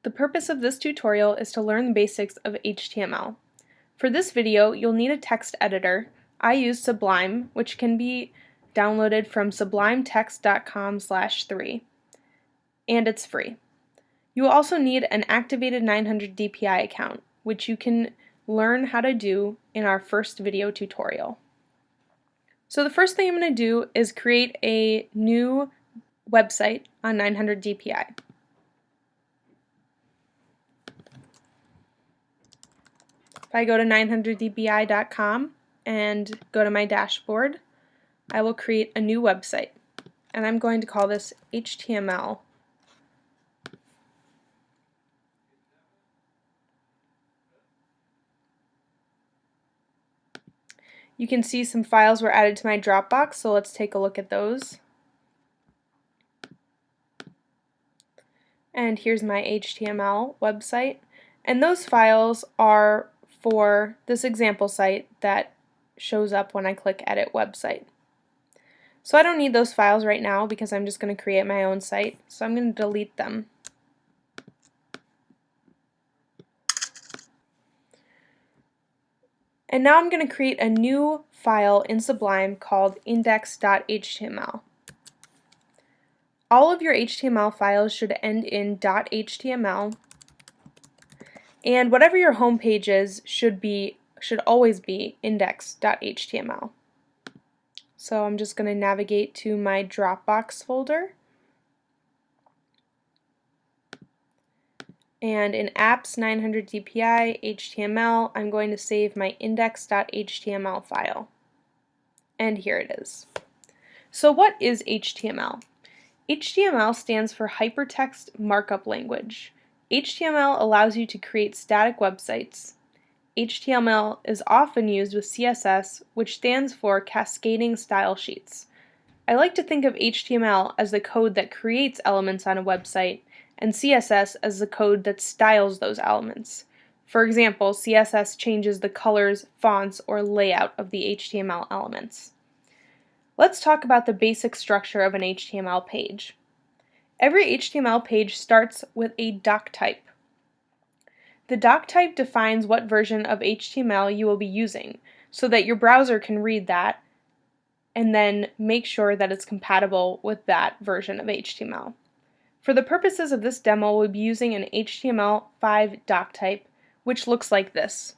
The purpose of this tutorial is to learn the basics of HTML. For this video, you'll need a text editor. I use Sublime, which can be downloaded from sublimetext.com/3, and it's free. You will also need an activated 900 DPI account, which you can learn how to do in our first video tutorial. So the first thing I'm going to do is create a new website on 900 DPI. If I go to 900dpi.com and go to my dashboard, I will create a new website, and I'm going to call this HTML. You can see some files were added to my Dropbox, so let's take a look at those. And here's my HTML website, and those files are for this example site that shows up when I click Edit Website. So I don't need those files right now because I'm just going to create my own site, so I'm going to delete them. And now I'm going to create a new file in Sublime called index.html. All of your HTML files should end in .html, and whatever your home page is should always be index.html. So I'm just going to navigate to my Dropbox folder, and in apps 900 DPI HTML I'm going to save my index.html file, and here it is. So what is HTML? HTML stands for Hypertext Markup Language. HTML allows you to create static websites. HTML is often used with CSS, which stands for Cascading Style Sheets. I like to think of HTML as the code that creates elements on a website, and CSS as the code that styles those elements. For example, CSS changes the colors, fonts, or layout of the HTML elements. Let's talk about the basic structure of an HTML page. Every HTML page starts with a doc type. The doc type defines what version of HTML you will be using so that your browser can read that and then make sure that it's compatible with that version of HTML. For the purposes of this demo, we'll be using an HTML5 doc type, which looks like this.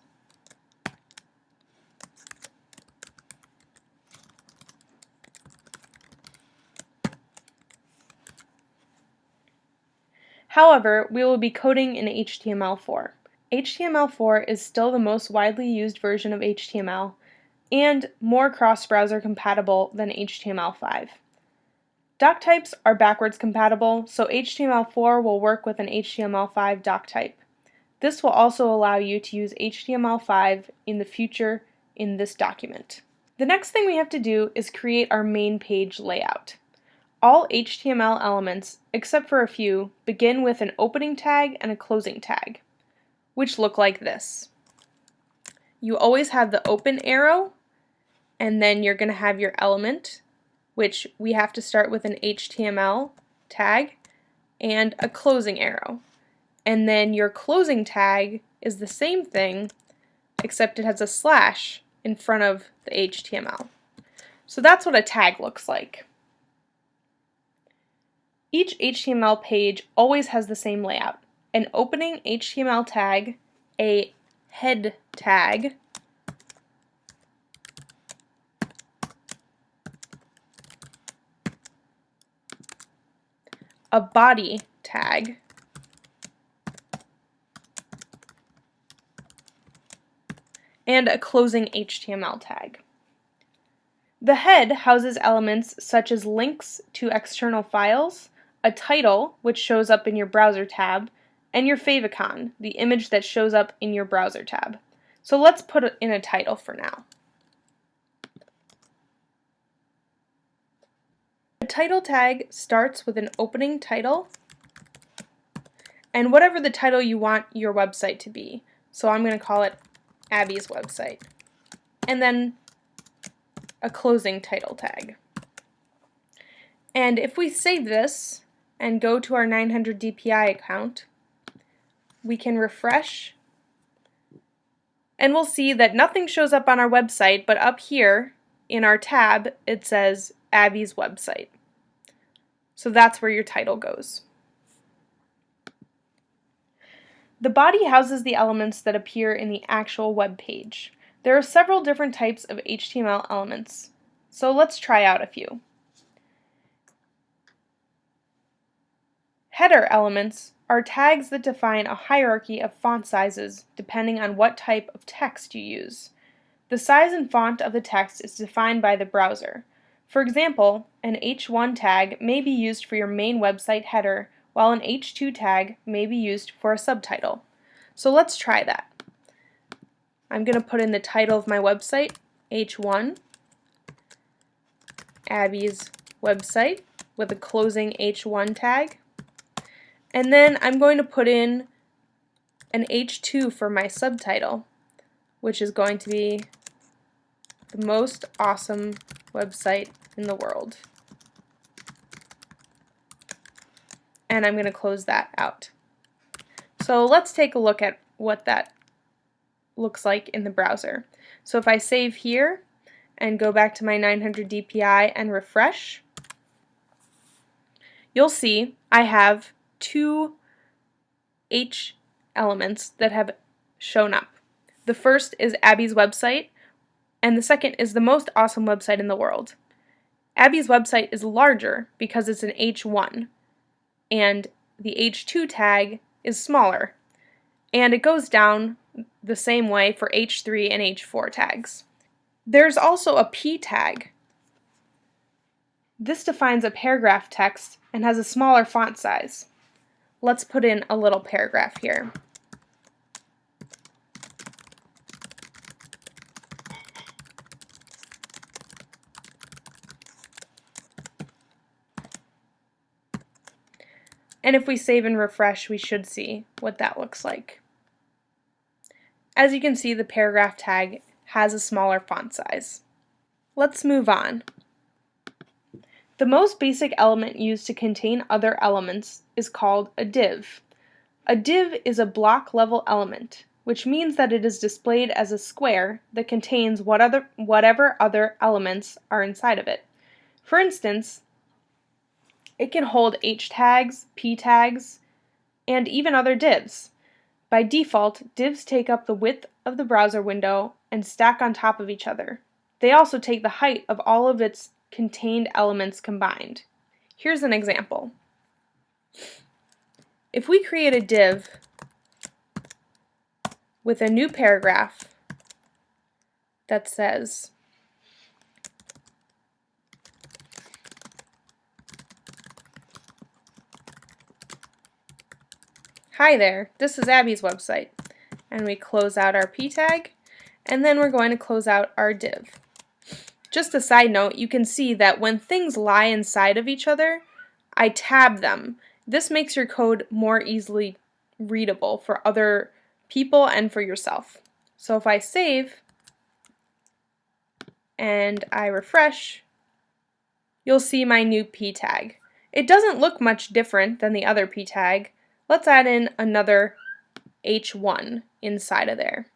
However, we will be coding in HTML4. HTML4 is still the most widely used version of HTML and more cross-browser compatible than HTML5. Doc types are backwards compatible, so HTML4 will work with an HTML5 doc type. This will also allow you to use HTML5 in the future in this document. The next thing we have to do is create our main page layout. All HTML elements, except for a few, begin with an opening tag and a closing tag, which look like this. You always have the open arrow, and then you're going to have your element, which we have to start with an HTML tag, and a closing arrow. And then your closing tag is the same thing, except it has a slash in front of the HTML. So that's what a tag looks like. Each HTML page always has the same layout: an opening HTML tag, a head tag, a body tag, and a closing HTML tag. The head houses elements such as links to external files, a title, which shows up in your browser tab, and your favicon, the image that shows up in your browser tab. So let's put in a title for now. The title tag starts with an opening title and whatever the title you want your website to be. So I'm going to call it Abby's website. And then a closing title tag. And if we save this and go to our 900 DPI account, we can refresh, and we'll see that nothing shows up on our website, but up here in our tab it says Abby's website. So that's where your title goes. The body houses the elements that appear in the actual web page. There are several different types of HTML elements, so let's try out a few. Header elements are tags that define a hierarchy of font sizes depending on what type of text you use. The size and font of the text is defined by the browser. For example, an H1 tag may be used for your main website header, while an H2 tag may be used for a subtitle. So let's try that. I'm going to put in the title of my website, H1, Abby's website, with a closing H1 tag. And then I'm going to put in an H2 for my subtitle, which is going to be the most awesome website in the world. And I'm going to close that out. So let's take a look at what that looks like in the browser. So if I save here and go back to my 900 DPI and refresh, you'll see I have two H elements that have shown up. The first is Abby's website, and the second is the most awesome website in the world. Abby's website is larger because it's an H1, and the H2 tag is smaller, and it goes down the same way for H3 and H4 tags. There's also a P tag. This defines a paragraph text and has a smaller font size. Let's put in a little paragraph here. And if we save and refresh, we should see what that looks like. As you can see, the paragraph tag has a smaller font size. Let's move on. The most basic element used to contain other elements is called a div. A div is a block level element, which means that it is displayed as a square that contains whatever other elements are inside of it. For instance, it can hold H tags, P tags, and even other divs. By default, divs take up the width of the browser window and stack on top of each other. They also take the height of all of its contained elements combined. Here's an example. If we create a div with a new paragraph that says, "Hi there, this is Abby's website," and we close out our P tag, and then we're going to close out our div. Just a side note, you can see that when things lie inside of each other, I tab them. This makes your code more easily readable for other people and for yourself. So if I save and I refresh, you'll see my new P tag. It doesn't look much different than the other P tag. Let's add in another H1 inside of there.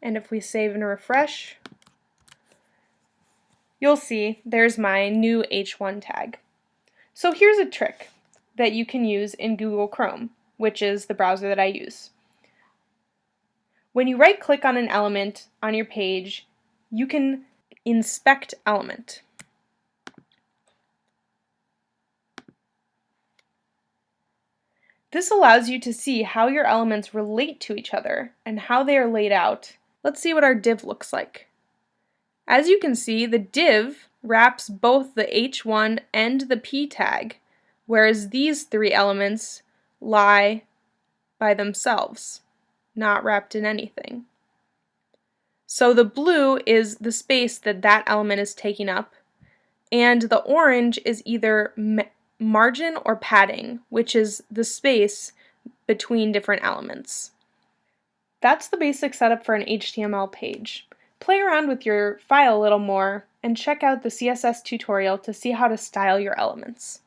And if we save and refresh, you'll see there's my new H1 tag. So here's a trick that you can use in Google Chrome, which is the browser that I use. When you right-click on an element on your page, you can inspect element. This allows you to see how your elements relate to each other and how they are laid out. Let's see what our div looks like. As you can see, the div wraps both the H1 and the P tag, whereas these three elements lie by themselves, not wrapped in anything. So the blue is the space that that element is taking up, and the orange is either margin or padding, which is the space between different elements. That's the basic setup for an HTML page. Play around with your file a little more and check out the CSS tutorial to see how to style your elements.